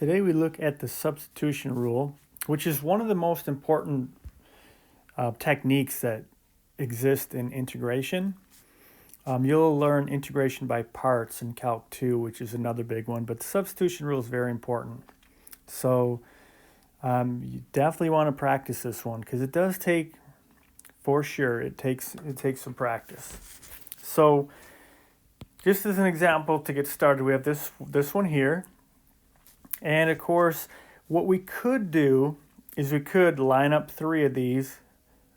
Today we look at the substitution rule, which is one of the most important techniques that exist in integration. You'll learn integration by parts in Calc 2, which is another big one, but the substitution rule is very important. So you definitely want to practice this one because it does take, for sure, it takes some practice. So just as an example to get started, we have this one here. And of course, what we could do is we could line up 3 of these,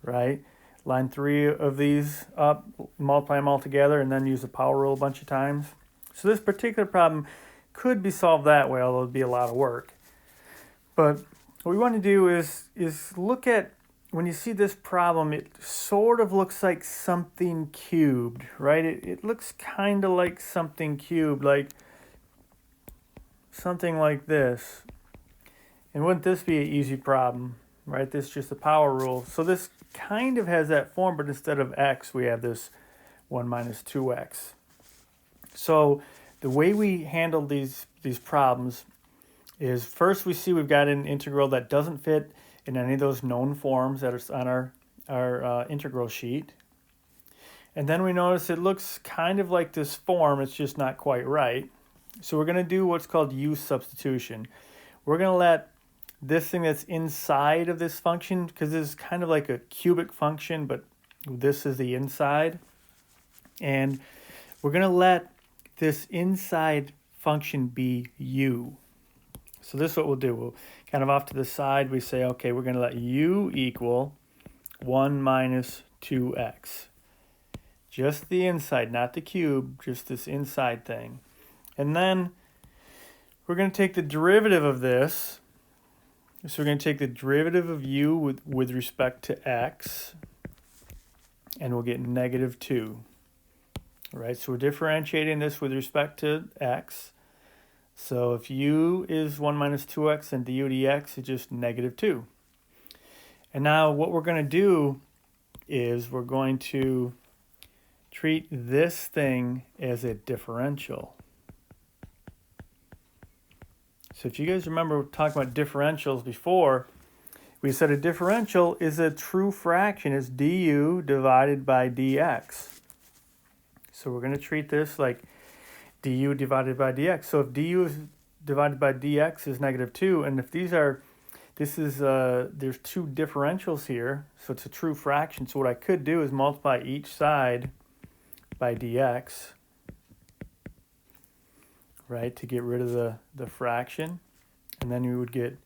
right? Line 3 of these up, multiply them all together, and then use the power rule a bunch of times. So this particular problem could be solved that way, although it'd be a lot of work. But what we want to do is look at, when you see this problem, it sort of looks like something cubed, right? It looks kind of like something cubed, like something like this. And wouldn't this be an easy problem, right? This is just a power rule. So this kind of has that form, but instead of x, we have this 1 minus 2x. So the way we handle these problems is first we see we've got an integral that doesn't fit in any of those known forms that are on our integral sheet. And then we notice it looks kind of like this form, it's just not quite right. So we're going to do what's called u-substitution. We're going to let this thing that's inside of this function, because this is kind of like a cubic function, but this is the inside. And we're going to let this inside function be u. So this is what we'll do. We'll kind of off to the side, we say, okay, we're going to let u equal 1 minus 2x. Just the inside, not the cube, just this inside thing. And then we're going to take the derivative of this. So we're going to take the derivative of u with respect to x, and we'll get negative 2. All right, so we're differentiating this with respect to x. So if u is 1 minus 2x, and du dx is just negative 2. And now what we're going to do is we're going to treat this thing as a differential. So if you guys remember talking about differentials before, we said a differential is a true fraction. It's du divided by dx. So we're going to treat this like du divided by dx. So if du is divided by dx is negative 2, and if there's 2 differentials here, so it's a true fraction. So what I could do is multiply each side by dx, right, to get rid of the fraction, and then you would get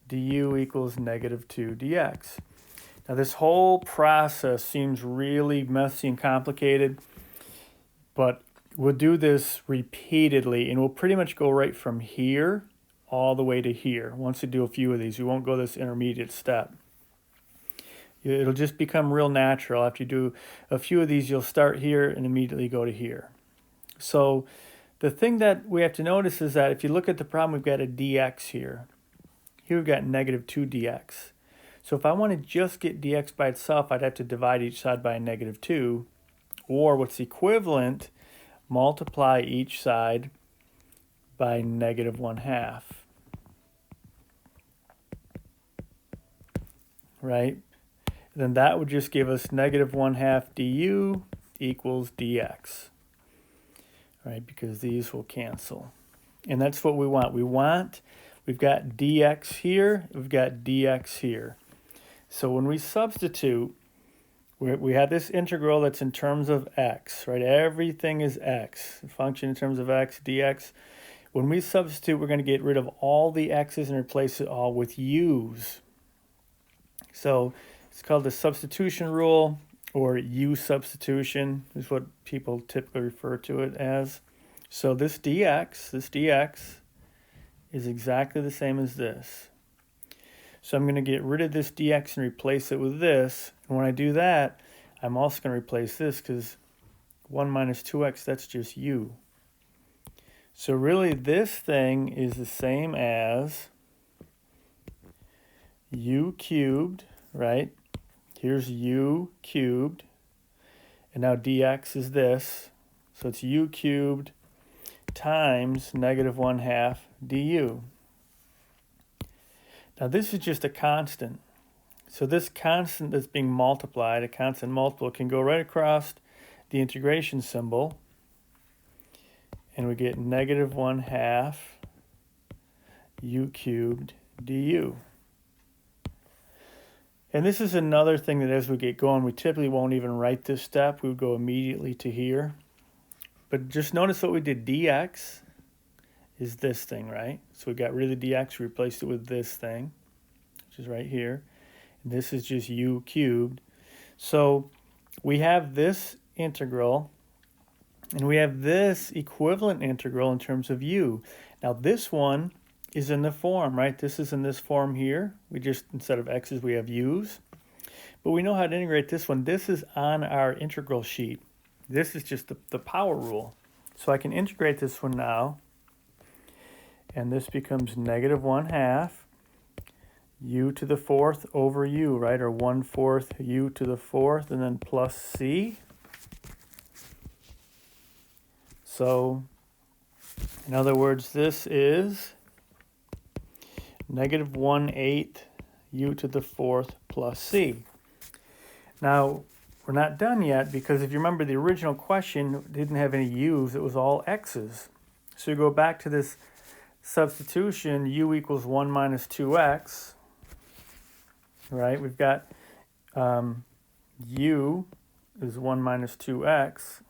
du equals negative 2 dx. Now this whole process seems really messy and complicated, but we'll do this repeatedly, and we'll pretty much go right from here all the way to here. Once we do a few of these, we won't go this intermediate step. It'll just become real natural. After you do a few of these, you'll start here and immediately go to here. So the thing that we have to notice is that if you look at the problem, we've got a dx here. Here we've got negative 2 dx. So if I want to just get dx by itself, I'd have to divide each side by a negative 2. Or what's equivalent, multiply each side by negative 1/2. Right? Then that would just give us negative 1/2 du equals dx. Right, because these will cancel. And that's what we want. We've got dx here, we've got dx here. So when we substitute, we have this integral that's in terms of x, right? Everything is x. The function in terms of x, dx. When we substitute, we're going to get rid of all the x's and replace it all with u's. So it's called the substitution rule, or u-substitution is what people typically refer to it as. So this dx is exactly the same as this. So I'm going to get rid of this dx and replace it with this. And when I do that, I'm also going to replace this because 1 minus 2x, that's just u. So really this thing is the same as u cubed, right? Here's u cubed, and now dx is this, so it's u cubed times negative 1/2 du. Now this is just a constant. So this constant that's being multiplied, a constant multiple, can go right across the integration symbol, and we get negative 1/2 u cubed du. And this is another thing that as we get going, we typically won't even write this step. We would go immediately to here. But just notice what we did. Dx is this thing, right? So we got rid of the dx, replaced it with this thing, which is right here. And this is just u cubed. So we have this integral, and we have this equivalent integral in terms of u. Now this one is in the form, right? This is in this form here. We just, instead of x's, we have u's. But we know how to integrate this one. This is on our integral sheet. This is just the power rule. So I can integrate this one now. And this becomes negative 1/2 u to the 4th over u, right? Or 1/4 u to the 4th, and then plus c. So, in other words, this is negative 1/8 u to the 4th plus c. Now, we're not done yet, because if you remember, the original question didn't have any u's, it was all x's. So you go back to this substitution, u equals 1 minus 2x, right? We've got u is 1 minus 2x.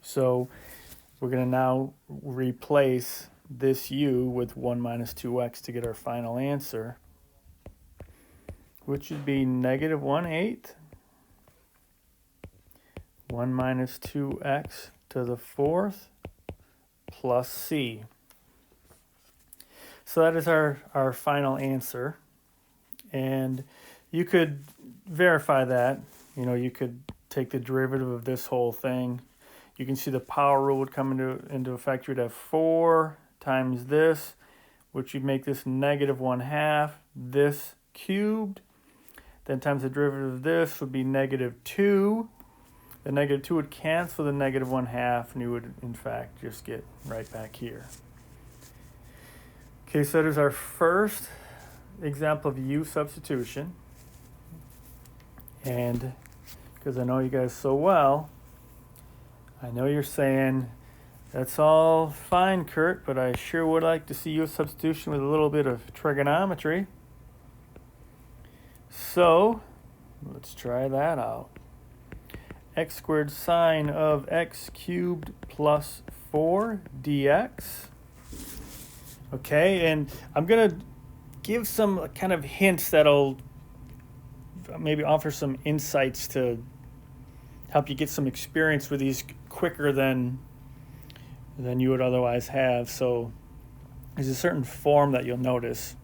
So we're going to now replace this u with 1 minus 2x to get our final answer, which would be negative 1/8, 1 minus 2x to the 4th plus c. So that is our final answer. And you could verify that. You know, you could take the derivative of this whole thing. You can see the power rule would come into effect. You'd have 4 times this, which would make this negative 1/2, this cubed. Then times the derivative of this would be negative 2. The negative 2 would cancel the negative 1/2, and you would, in fact, just get right back here. Okay, so that is our first example of u-substitution. And because I know you guys so well, I know you're saying, that's all fine, Kurt, but I sure would like to see u-substitution with a little bit of trigonometry. So, let's try that out. X squared sine of x cubed plus 4 dx. Okay, and I'm going to give some kind of hints that'll maybe offer some insights to help you get some experience with these quicker than you would otherwise have. So there's a certain form that you'll notice.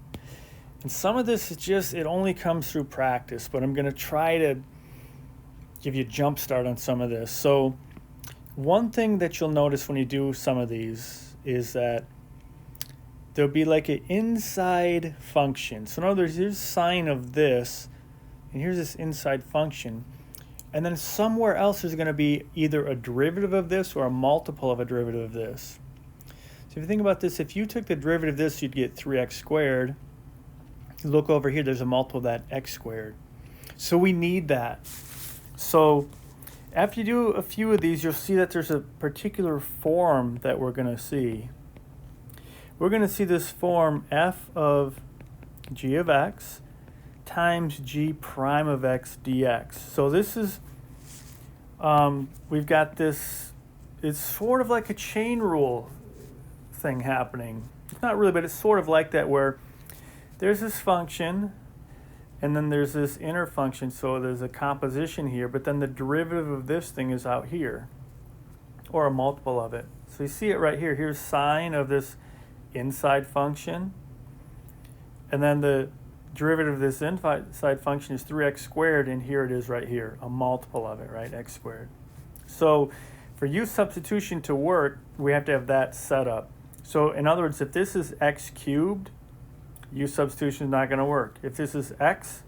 And some of this is just, it only comes through practice, but I'm going to try to give you a jump start on some of this. So one thing that you'll notice when you do some of these is that there'll be like an inside function. So in other words, here's sine of this, and here's this inside function. And then somewhere else there's going to be either a derivative of this or a multiple of a derivative of this. So if you think about this, if you took the derivative of this, you'd get 3x squared. You look over here, there's a multiple of that x squared. So we need that. So after you do a few of these, you'll see that there's a particular form that we're going to see. We're going to see this form f of g of x times g prime of x dx. So this is, we've got this, it's sort of like a chain rule thing happening. It's not really, but it's sort of like that, where there's this function, and then there's this inner function, so there's a composition here, but then the derivative of this thing is out here, or a multiple of it. So you see it right here. Here's sine of this inside function, and then the derivative of this inside function is 3x squared, and here it is right here, a multiple of it, right, x squared. So for u-substitution to work, we have to have that set up. So in other words, if this is x cubed, u-substitution is not going to work. If this is x,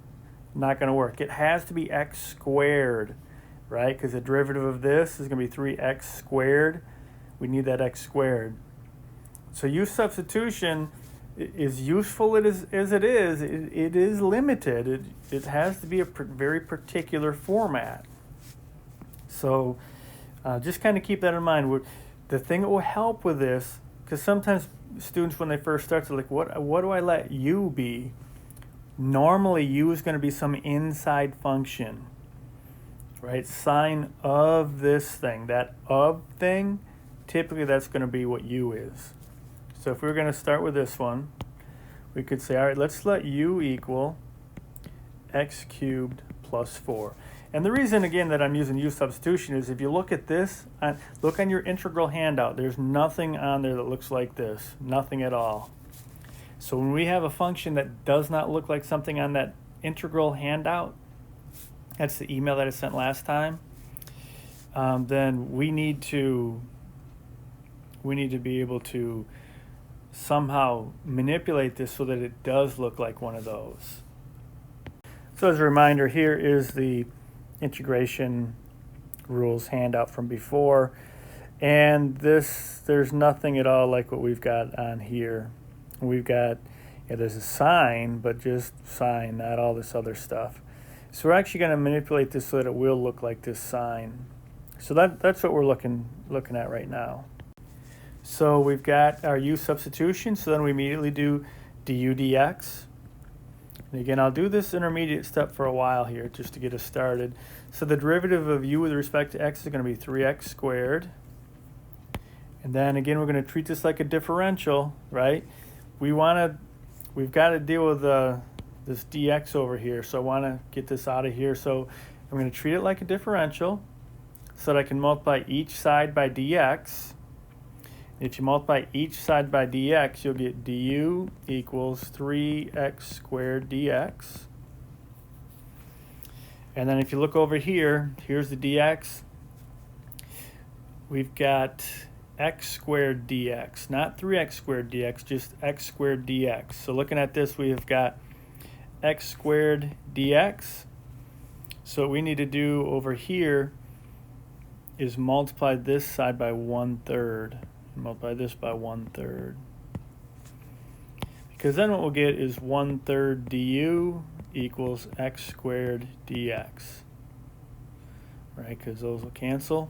not going to work. It has to be x squared, right? Because the derivative of this is going to be 3x squared. We need that x squared. So u-substitution as useful as it is limited. It has to be a very particular format. So just kind of keep that in mind. The thing that will help with this, because sometimes students when they first start, they're like, what do I let u be? Normally u is going to be some inside function, right? Sine of this thing. That of thing, typically that's going to be what u is. So if we were going to start with this one, we could say, all right, let's let u equal x cubed plus 4. And the reason, again, that I'm using u-substitution is if you look at this, look on your integral handout, there's nothing on there that looks like this, nothing at all. So when we have a function that does not look like something on that integral handout, that's the email that I sent last time, then we need to be able to somehow manipulate this so that it does look like one of those. So as a reminder, here is the integration rules handout from before, and there's nothing at all like what we've got on here. We've got, there's a sign, but just sign, not all this other stuff. So we're actually going to manipulate this so that it will look like this sign. So that's what we're looking at right now. So we've got our u substitution, so then we immediately do du dx. And again, I'll do this intermediate step for a while here just to get us started. So the derivative of u with respect to x is going to be 3x squared. And then again, we're going to treat this like a differential, right? We've got to deal with this dx over here. So I want to get this out of here. So I'm going to treat it like a differential so that I can multiply each side by dx. If you multiply each side by dx, you'll get du equals 3x squared dx. And then if you look over here, here's the dx. We've got x squared dx, not 3x squared dx, just x squared dx. So looking at this, we have got x squared dx. So what we need to do over here is multiply this side by 1/3. Multiply this by 1/3. Because then what we'll get is 1/3 du equals x squared dx. Right, because those will cancel.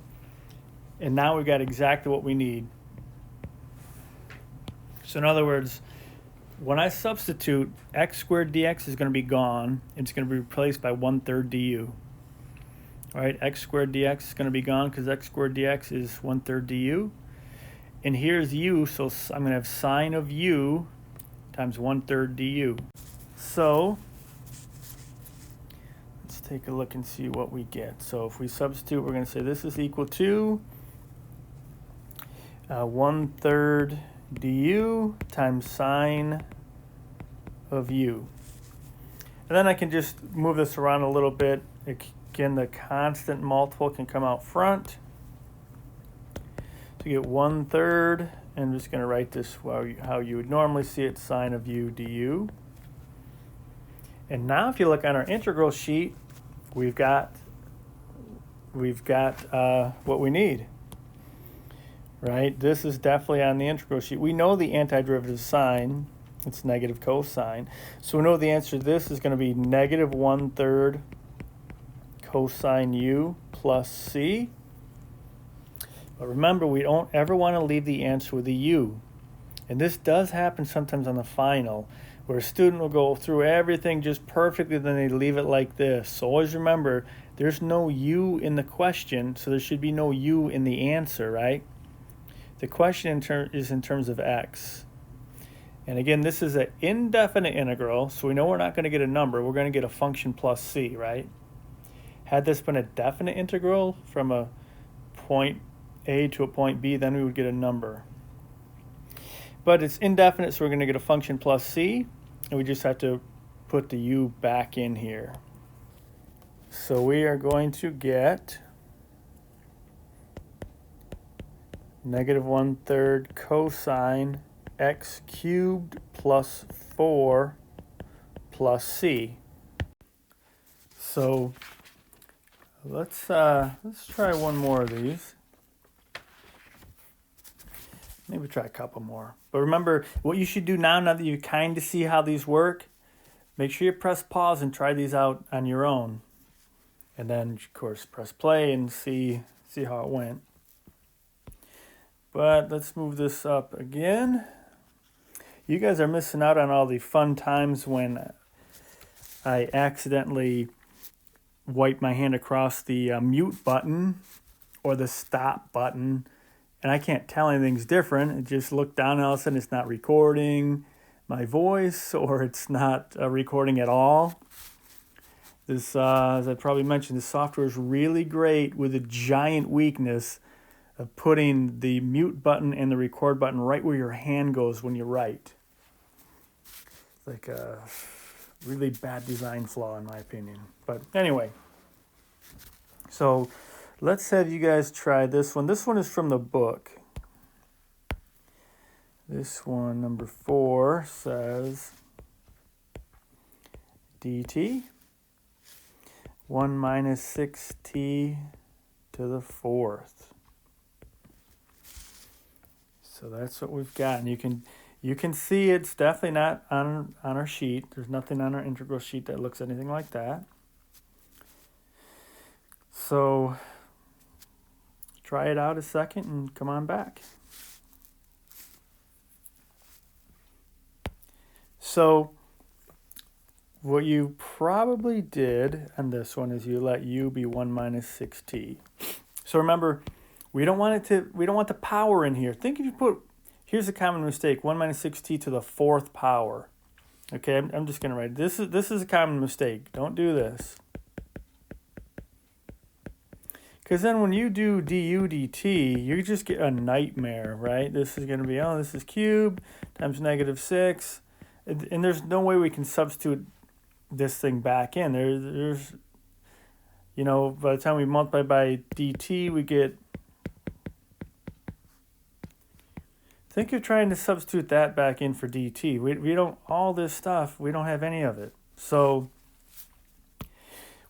And now we've got exactly what we need. So in other words, when I substitute, x squared dx is going to be gone. It's going to be replaced by 1/3 du. All right, x squared dx is going to be gone because x squared dx is 1/3 du. And here's u, so I'm going to have sine of u times 1/3 du. So let's take a look and see what we get. So if we substitute, we're going to say this is equal to 1/3 du times sine of u. And then I can just move this around a little bit. Again, the constant multiple can come out front. To get 1/3, and I'm just going to write this how you would normally see it, sine of u du. And now if you look on our integral sheet, we've got what we need. Right? This is definitely on the integral sheet. We know the antiderivative is sine. It's negative cosine. So we know the answer to this is going to be negative 1/3 cosine u plus c. But remember, we don't ever want to leave the answer with a u. And this does happen sometimes on the final, where a student will go through everything just perfectly, then they leave it like this. So always remember, there's no u in the question, so there should be no u in the answer, right? The question is in terms of x. And again, this is an indefinite integral, so we know we're not going to get a number. We're going to get a function plus c, right? Had this been a definite integral from a point A to a point B, then we would get a number. But it's indefinite, so we're going to get a function plus c, and we just have to put the u back in here. So we are going to get negative 1/3 cosine x cubed plus 4 plus c. So let's try one more of these. Maybe try a couple more. But remember, what you should do now that you kind of see how these work, make sure you press pause and try these out on your own. And then, of course, press play and see how it went. But let's move this up again. You guys are missing out on all the fun times when I accidentally wipe my hand across the mute button or the stop button, and I can't tell anything's different. It just look down and all of a sudden it's not recording my voice, or it's not recording at all. This, as I probably mentioned, this software is really great with a giant weakness of putting the mute button and the record button right where your hand goes when you write. It's like a really bad design flaw in my opinion. But anyway, so let's have you guys try this one. This one is from the book. This one, number 4, says dt 1 minus 6t to the 4th. So that's what we've got. And you can see it's definitely not on our sheet. There's nothing on our integral sheet that looks anything like that. So try it out a second and come on back. So what you probably did on this one is you let u be 1 minus 6t. So remember, we don't want the power in here. Think if you put, here's a common mistake, 1 minus 6t to the 4th power. Okay, I'm just going to write, this is a common mistake. Don't do this. Because then when you do du dt, you just get a nightmare, right? This is going to be, oh, this is cubed times negative 6. And there's no way we can substitute this thing back in. There's, you know, by the time we multiply by dt, we get, think of trying to substitute that back in for dt. We don't, all this stuff, we don't have any of it. So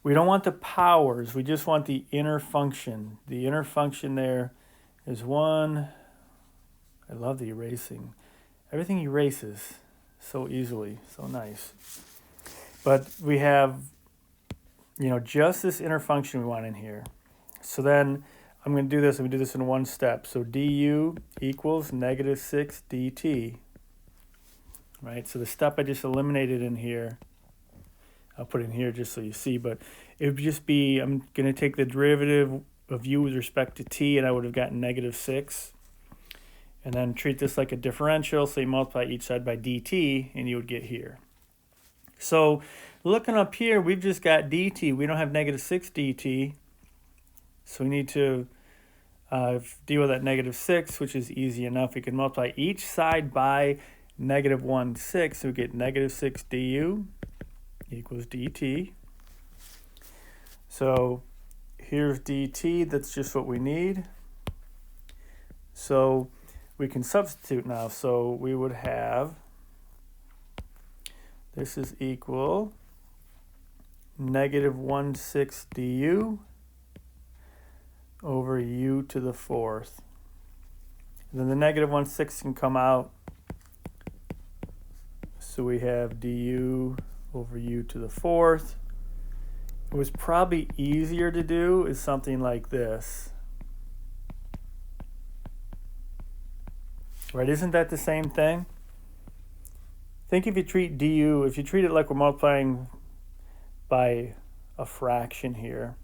we don't want the powers, we just want the inner function. The inner function there is 1, I love the erasing. Everything erases so easily, so nice. But we have, you know, just this inner function we want in here. So then I'm going to do this. I'm going to do this in one step. So du equals negative 6 dt. Right? So the step I just eliminated in here, I'll put in here just so you see, but it would just be, I'm going to take the derivative of u with respect to t, and I would have gotten negative 6. And then treat this like a differential, so you multiply each side by dt, and you would get here. So looking up here, we've just got dt. We don't have negative 6 dt, so we need to deal with that negative 6, which is easy enough. We can multiply each side by negative 1, 6, so we get negative 6 du equals dt. So here's dt, that's just what we need. So we can substitute now. So we would have, this is equal negative 1/6 du over u to the 4th. And then the negative 1/6 can come out. So we have du over u to the 4th. What was probably easier to do is something like this. Right, isn't that the same thing? Think if you treat du, if you treat it like we're multiplying by a fraction here.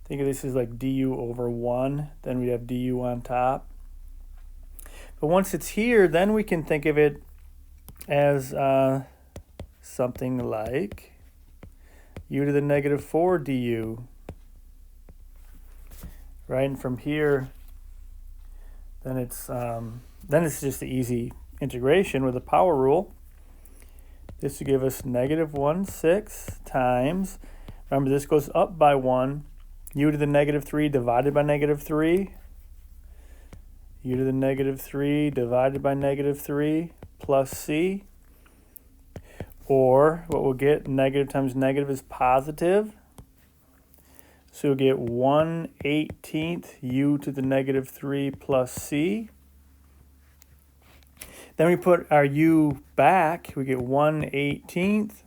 Think of this as like du over 1, then we have du on top. But once it's here, then we can think of it as something like u to the negative 4 du. Right, and from here, then it's just the easy integration with the power rule. This will give us negative 1/6 times, remember this goes up by 1, u to the negative 3 divided by negative 3, u to the negative 3 divided by negative 3 plus c. Or what we'll get, negative times negative is positive. So we'll get 1/18 u to the negative 3 plus c. Then we put our u back. We get 1/18th,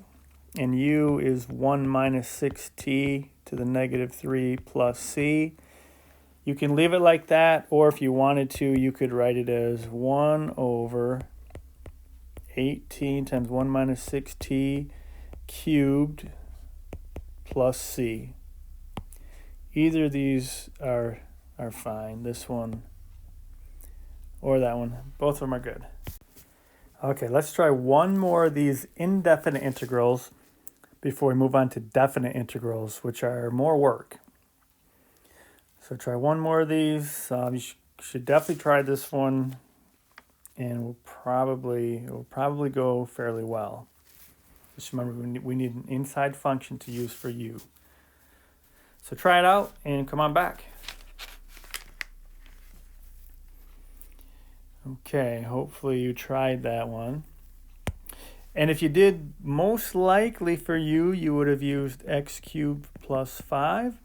and u is 1 minus 6t to the negative 3 plus c. You can leave it like that, or if you wanted to, you could write it as 1 over 18 times 1 minus 6t cubed plus c. Either of these are fine. This one or that one. Both of them are good. Okay, let's try one more of these indefinite integrals before we move on to definite integrals, which are more work. So try one more of these. You should definitely try this one, and it will probably go fairly well. Just remember, we need an inside function to use for u. So try it out and come on back. Okay, hopefully you tried that one. And if you did, most likely for you would have used x cubed plus 5.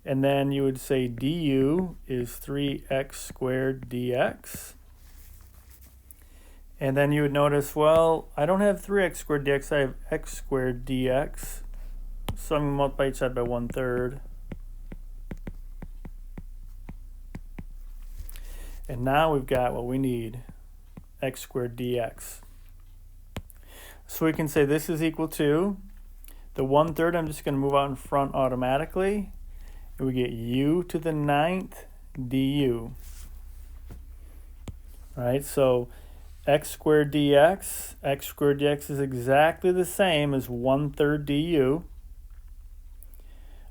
And then you would say du is 3x squared dx. And then you would notice, well, I don't have 3x squared dx, I have x squared dx. So I'm going to multiply each side by 1/3. And now we've got what we need, x squared dx. So we can say this is equal to the 1/3. I'm just going to move out in front automatically. And we get u to the 9th du. All right, so x squared dx is exactly the same as 1/3 du.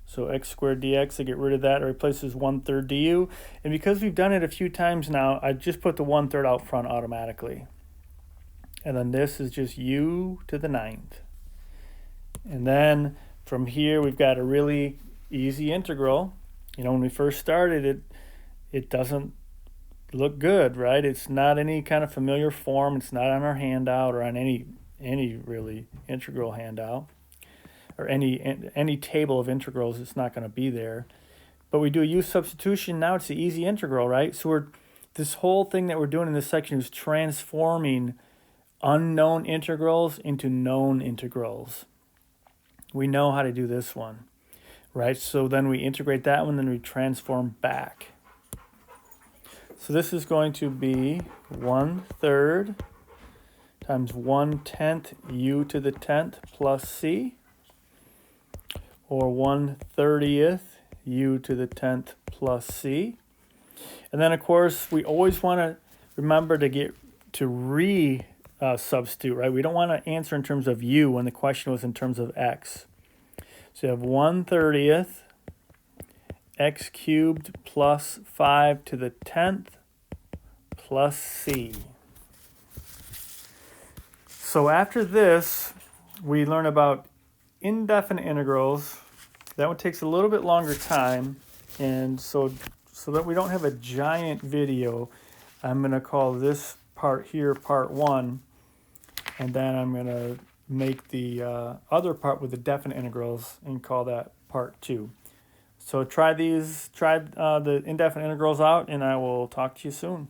So x squared dx, I get rid of that, it replaces 1/3 du. And because we've done it a few times now, I just put the 1/3 out front automatically. And then this is just u to the 9th. And then from here, we've got a really easy integral. You know, when we first started it doesn't look good, right? It's not any kind of familiar form. It's not on our handout or on any really integral handout. Or any table of integrals, it's not going to be there. But we do a u-substitution, now it's the easy integral, right? So this whole thing that we're doing in this section is transforming unknown integrals into known integrals. We know how to do this one, right? So then we integrate that one, then we transform back. So this is going to be 1/3 times 1/10 u to the 10th plus c. Or 1/30th u to the 10th plus c. And then, of course, we always want to remember to substitute, right? We don't want to answer in terms of u when the question was in terms of x. So you have 1/30th x cubed plus 5 to the 10th plus c. So after this, we learn about indefinite integrals. That one takes a little bit longer time, and so that we don't have a giant video, I'm going to call this part here part 1, and then I'm going to make the other part with the definite integrals and call that part 2. So try the indefinite integrals out, and I will talk to you soon.